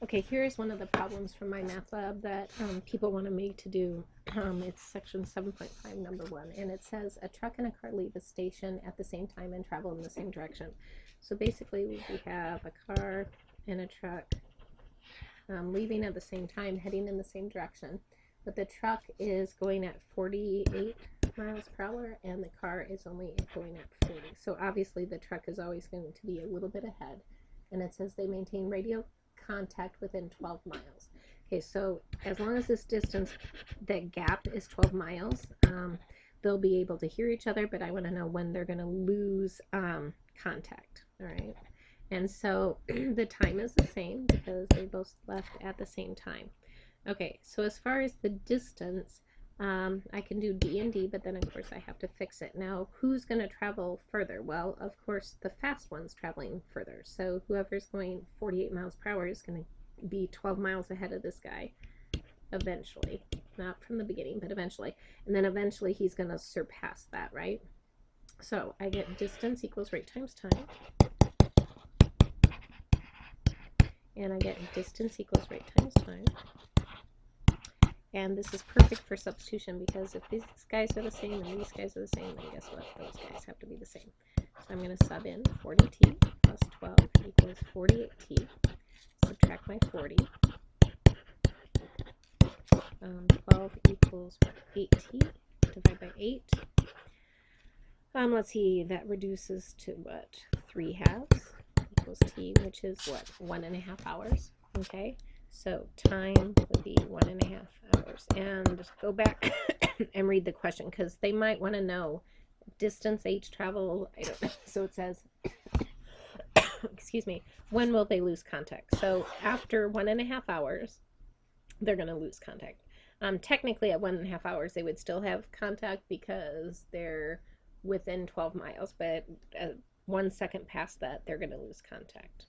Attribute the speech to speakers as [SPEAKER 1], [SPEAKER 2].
[SPEAKER 1] Okay, here's one of the problems from my math lab that people want to make to do. It's section 7.5, number 1, and it says a truck and a car leave a station at the same time and travel in the same direction. So basically, we have a car and a truck leaving at the same time, heading in the same direction, but the truck is going at 48 miles per hour and the car is only going at 40. So obviously, the truck is always going to be a little bit ahead, and it says they maintain radio contact within 12 miles. Okay, so as long as this distance, that gap is 12 miles, they'll be able to hear each other, but I want to know when they're going to lose contact. All right. And so the time is the same because they both left at the same time. Okay, so as far as the distance, I can do D and D, but then of course I have to fix it. Now, who's going to travel further? Well, of course, the fast one's traveling further. So whoever's going 48 miles per hour is going to be 12 miles ahead of this guy eventually. Not from the beginning, but eventually. And then eventually he's going to surpass that, right? So I get distance equals rate times time. And I get distance equals rate times time. And this is perfect for substitution because if these guys are the same and these guys are the same, then guess what? Those guys have to be the same. So I'm going to sub in 40t plus 12 equals 48t. Subtract my 40. 12 equals 8t. Divide by 8. Let's see, that reduces to what? 3 halves equals t, which is what? 1.5 hours. Okay. So time would be 1.5 hours. And go back and read the question because they might want to know distance h travel. I don't know. So it says, excuse me, when will they lose contact? So after 1.5 hours, they're going to lose contact. Technically, at 1.5 hours, they would still have contact because they're within 12 miles, but 1 second past that, they're going to lose contact.